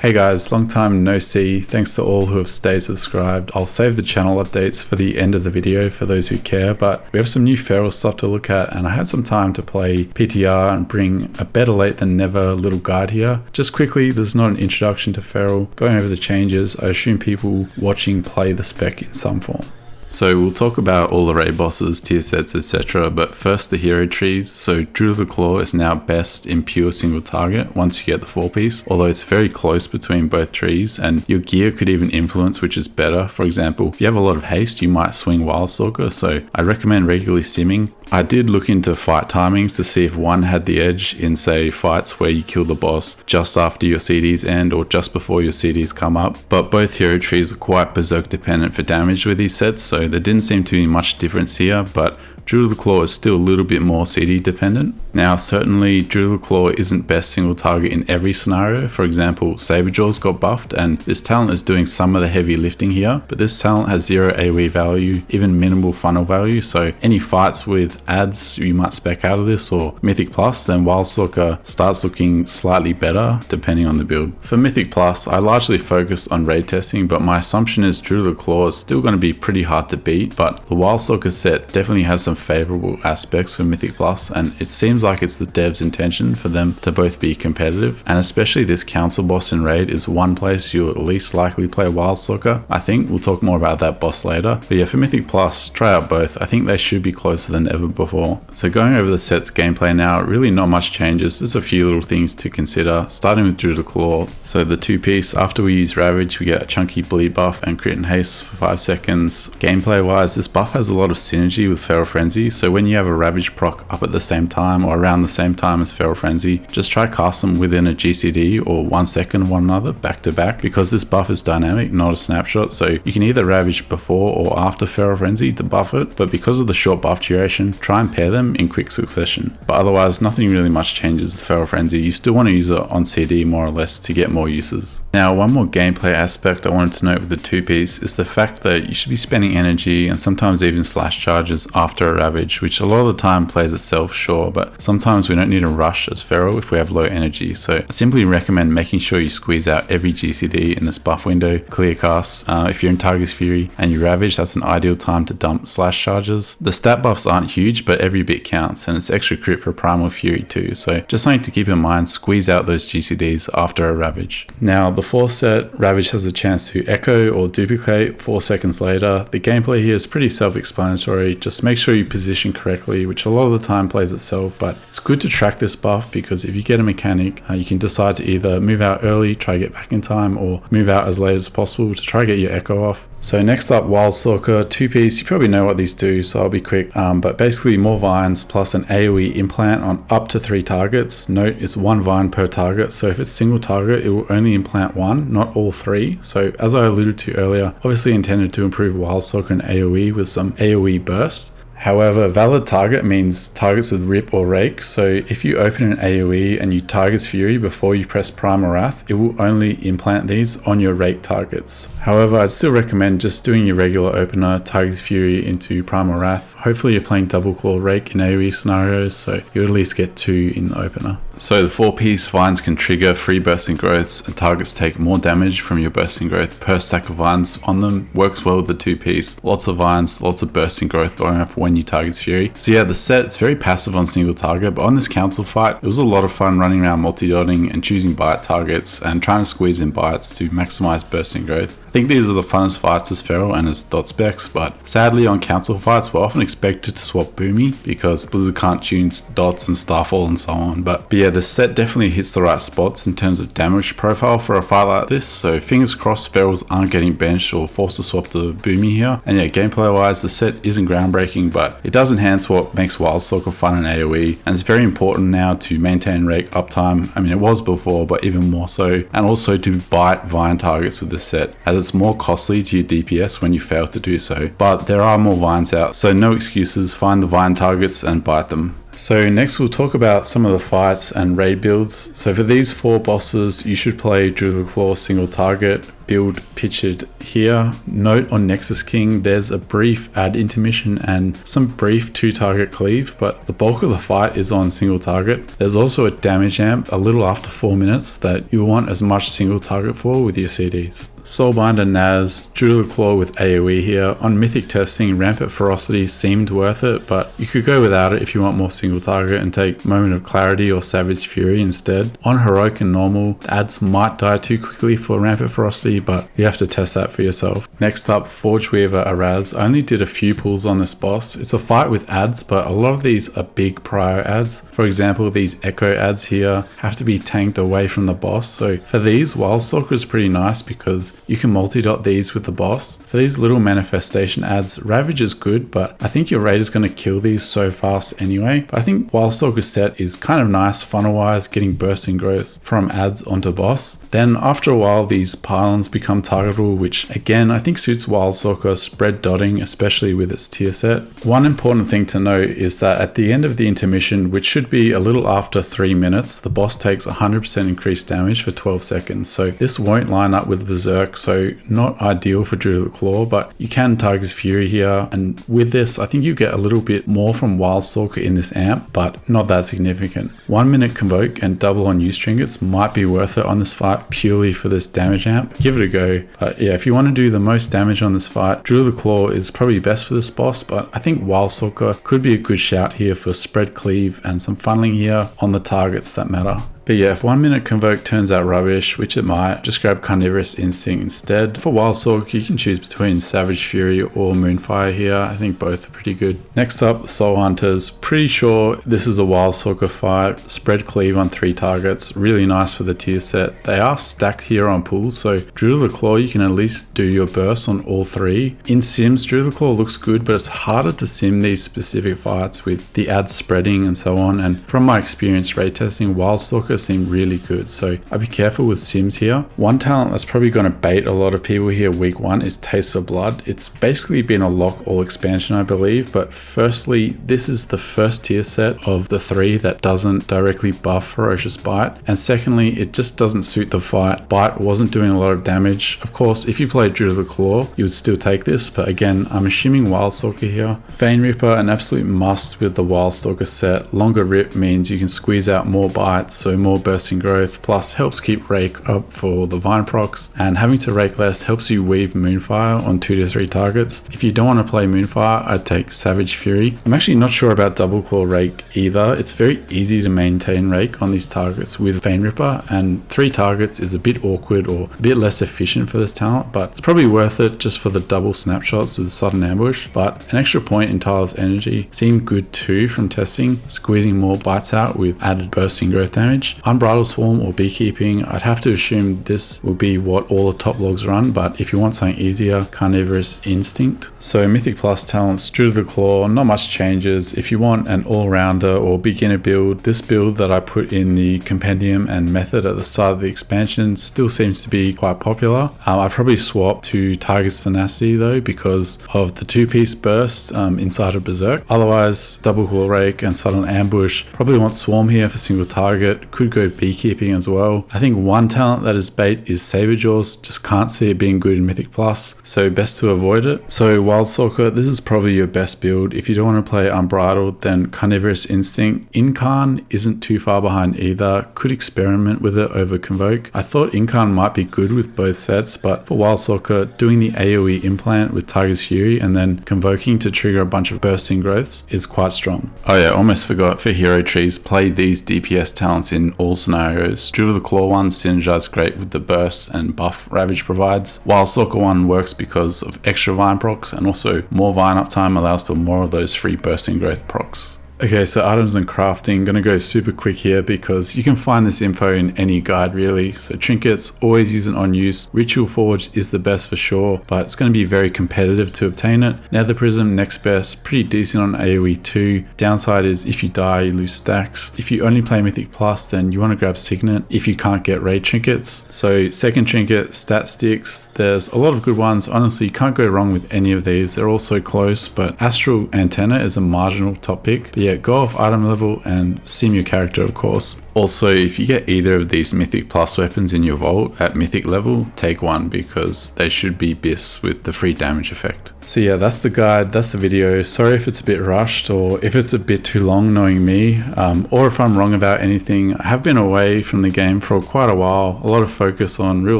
Hey guys, long time no see. Thanks to all who have stayed subscribed. I'll save the channel updates for the end of the video for those who care, but we have some new feral stuff to look at and I had some time to play PTR and bring a better late than never little guide here. Just quickly, there's not an introduction to feral. Going over the changes, I assume people watching play the spec in some form. So we'll talk about all the raid bosses, tier sets, etc. But first the hero trees. So Druid of the Claw is now best in pure single target once you get the 4-piece, although it's very close between both trees and your gear could even influence which is better. For example, if you have a lot of haste, you might swing Wildstalker, so I recommend regularly simming. I did look into fight timings to see if one had the edge in, say, fights where you kill the boss just after your CDs end or just before your CDs come up, but both hero trees are quite berserk dependent for damage with these sets, so there didn't seem to be much difference here, but Druid of the Claw is still a little bit more CD dependent. Now certainly Druid of the Claw isn't best single target in every scenario. For example, Saberjaw's got buffed and this talent is doing some of the heavy lifting here, but this talent has 0 AoE value, even minimal funnel value, so any fights with ads you might spec out of this or Mythic Plus, then Wildstalker starts looking slightly better depending on the build. For Mythic Plus, I largely focus on raid testing, but my assumption is Druid of the Claw is still going to be pretty hard to beat, but the Wildstalker set definitely has some favorable aspects for Mythic Plus, and it seems like it's the devs' intention for them to both be competitive, and especially this council boss in raid is one place you'll at least likely play Wildstalker. I think we'll talk more about that boss later, but yeah, for Mythic Plus, try out both. I think they should be closer than ever before. So going over the set's gameplay now, really not much changes. There's a few little things to consider, starting with Druid of the Claw. So the 2-piece, after we use Ravage, we get a chunky bleed buff and crit and haste for 5 seconds. Gameplay wise, this buff has a lot of synergy with Feral Frenzy, so when you have a Ravage proc up at the same time or around the same time as Feral Frenzy, just try cast them within a GCD or 1 second of one another back to back, because this buff is dynamic, not a snapshot, so you can either Ravage before or after Feral Frenzy to buff it, but because of the short buff duration, try and pair them in quick succession. But otherwise, nothing really much changes with Feral Frenzy. You still want to use it on CD more or less to get more uses. Now, one more gameplay aspect I wanted to note with the 2-piece is the fact that you should be spending energy and sometimes even slash charges after a Ravage, which a lot of the time plays itself, sure, but sometimes we don't need a rush as Feral if we have low energy, so I simply recommend making sure you squeeze out every GCD in this buff window. Clear casts, if you're in Target's Fury and you Ravage, that's an ideal time to dump slash charges. The stat buffs aren't huge, but every bit counts, and it's extra crit for Primal Fury too, so just something to keep in mind, squeeze out those GCDs after a Ravage. Now the 4th set, Ravage has a chance to echo or duplicate 4 seconds later. The gameplay here is pretty self-explanatory, just make sure you position correctly, which a lot of the time plays itself, but it's good to track this buff because if you get a mechanic, you can decide to either move out early, try to get back in time, or move out as late as possible to try to get your echo off. So next up, Wildstalker 2-piece. You probably know what these do, so I'll be quick, but basically more vines plus an AoE implant on up to 3 targets. Note it's 1 vine per target, so if it's single target it will only implant 1, not all 3. So as I alluded to earlier, obviously intended to improve Wildstalker and AoE with some AoE burst. However, valid target means targets with Rip or Rake, so if you open an AoE and you Target's Fury before you press Primal Wrath, it will only implant these on your Rake targets. However, I'd still recommend just doing your regular opener, Target's Fury into Primal Wrath. Hopefully you're playing Double Claw Rake in AoE scenarios, so you'll at least get 2 in the opener. So the 4-piece vines can trigger free bursting growths and targets take more damage from your bursting growth per stack of vines on them. Works well with the 2-piece. Lots of vines, lots of bursting growth going off when you Target's Fury. So yeah, the set, it's very passive on single target, but on this council fight, it was a lot of fun running around multi-dotting and choosing bite targets and trying to squeeze in bites to maximize bursting growth. I think these are the funnest fights as Feral and as dot specs, but sadly on council fights we're often expected to swap Boomy because Blizzard can't tune dots and Starfall and so on. But yeah, the set definitely hits the right spots in terms of damage profile for a fight like this, so fingers crossed Ferals aren't getting benched or forced to swap to Boomy here. And yeah, gameplay wise the set isn't groundbreaking, but it does enhance what makes Wildstalker fun in AoE, and it's very important now to maintain Rake uptime. I mean, it was before, but even more so, and also to bite Vine targets with this set, as it's more costly to your DPS when you fail to do so. But there are more Vines out, so no excuses, find the Vine targets and bite them. So next we'll talk about some of the fights and raid builds. So for these 4 bosses, you should play Druid Claw single target, build pictured here. Note on Nexus King, there's a brief add intermission and some brief 2-target cleave, but the bulk of the fight is on single target. There's also a damage amp a little after 4 minutes that you want as much single target for with your CDs. Soulbinder Naaz, Druid Claw with AoE here. On Mythic testing, Rampant Ferocity seemed worth it, but you could go without it if you want more single target and take Moment of Clarity or Savage Fury instead. On Heroic and Normal, the ads might die too quickly for Rampant Ferocity, but you have to test that for yourself. Next up, Forgeweaver Araz. I only did a few pulls on this boss. It's a fight with ads, but a lot of these are big prio ads. For example, these Echo ads here have to be tanked away from the boss. So for these, Wildstalker is pretty nice because you can multi-dot these with the boss. For these little manifestation ads, Ravage is good, but I think your raid is going to kill these so fast anyway. But I think Wildstalker's set is kind of nice funnel-wise, getting bursting growth from ads onto boss. Then after a while, these pylons become targetable, which again, I think suits Wildstalker spread dotting, especially with its tier set. One important thing to note is that at the end of the intermission, which should be a little after 3 minutes, the boss takes 100% increased damage for 12 seconds. So this won't line up with Berserk, so not ideal for Druid Claw, but you can Tiger's Fury here. And with this, I think you get a little bit more from Wildstalker in this amp, but not that significant. 1 minute Convoke and double on use trinkets might be worth it on this fight purely for this damage amp. Give it a go. But yeah, if you want to do the most damage on this fight, Druid Claw is probably best for this boss, but I think Wildstalker could be a good shout here for spread cleave and some funneling here on the targets that matter. But yeah, if 1 minute Convoke turns out rubbish, which it might, just grab Carnivorous Instinct instead. For Wildstalker, you can choose between Savage Fury or Moonfire here. I think both are pretty good. Next up, Soulhunters. Pretty sure this is a Wildstalker fight. Spread cleave on 3 targets. Really nice for the tier set. They are stacked here on pools, so Druid Claw, you can at least do your burst on all 3. In sims, Druid Claw looks good, but it's harder to sim these specific fights with the ads spreading and so on. And from my experience raid testing, Wildstalker seem really good, so I'd be careful with sims here. One talent that's probably going to bait a lot of people here week 1 is Taste for Blood. It's basically been a lock all expansion, I believe, but firstly, this is the first tier set of the 3 that doesn't directly buff Ferocious Bite, and secondly, it just doesn't suit the fight. Bite wasn't doing a lot of damage. Of course, if you played Druid of the Claw, you would still take this, but again, I'm assuming Wildstalker here. Vein Ripper, an absolute must with the Wildstalker set. Longer rip means you can squeeze out more bites, so more bursting growth, plus helps keep rake up for the vine procs, and having to rake less helps you weave Moonfire on 2 to 3 targets. If you don't want to play Moonfire, I'd take Savage Fury. I'm actually not sure about Double Claw Rake either. It's very easy to maintain rake on these targets with Vein Ripper, and 3 targets is a bit awkward or a bit less efficient for this talent, but it's probably worth it just for the double snapshots with Sudden Ambush. But an extra point in Tyler's Energy seemed good too from testing, squeezing more bites out with added bursting growth damage. Unbridled Swarm or Beekeeping, I'd have to assume this will be what all the top logs run, but if you want something easier, Carnivorous Instinct. So Mythic Plus talents, Druid of the Claw, not much changes. If you want an all-rounder or beginner build, this build that I put in the compendium and method at the start of the expansion still seems to be quite popular. I'd probably swap to Tiger's Tenacity though because of the 2-piece burst inside of Berserk. Otherwise, Double Claw Rake and Sudden Ambush. Probably want Swarm here for single target. Could go Beekeeping as well. I think one talent that is bait is Saberjaws. Just can't see it being good in Mythic Plus, so best to avoid it. So Wildstalker, this is probably your best build. If you don't want to play Unbridled, then Carnivorous Instinct. Incarn isn't too far behind either. Could experiment with it over Convoke. I thought Incarn might be good with both sets, but for Wildstalker, doing the AoE implant with Tiger's Fury and then convoking to trigger a bunch of bursting growths is quite strong. Oh yeah, almost forgot, for hero trees, play these DPS talents in all scenarios. Druid of the Claw one synergizes great with the burst and buff Ravage provides. Wildstalker one works because of extra vine procs, and also more vine uptime allows for more of those free bursting growth procs. Okay, so items and crafting, gonna go super quick here because you can find this info in any guide really. So trinkets, always use an on use. Ritual Forge is the best for sure, but it's gonna be very competitive to obtain it. Nether Prism, next best, pretty decent on AoE too. Downside is if you die, you lose stacks. If you only play Mythic Plus, then you wanna grab Signet if you can't get raid trinkets. So second trinket, stat sticks, there's a lot of good ones. Honestly, you can't go wrong with any of these. They're all so close, but Astral Antenna is a marginal top pick. But yeah, yeah, go off item level and sim your character, of course. Also, if you get either of these Mythic Plus weapons in your vault at Mythic level, take one because they should be BIS with the free damage effect. So yeah, that's the guide, that's the video. Sorry if it's a bit rushed or if it's a bit too long knowing me, or if I'm wrong about anything. I have been away from the game for quite a while, a lot of focus on real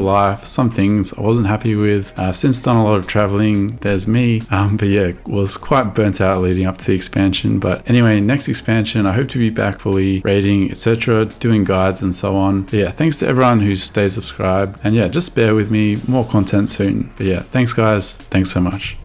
life, some things I wasn't happy with. I've since done a lot of traveling, there's me, but yeah, was quite burnt out leading up to the expansion. But anyway, next expansion, I hope to be back fully raiding, etc., doing guides and so on. But yeah, thanks to everyone who stays subscribed, and yeah, just bear with me, more content soon. But yeah, thanks guys, thanks so much.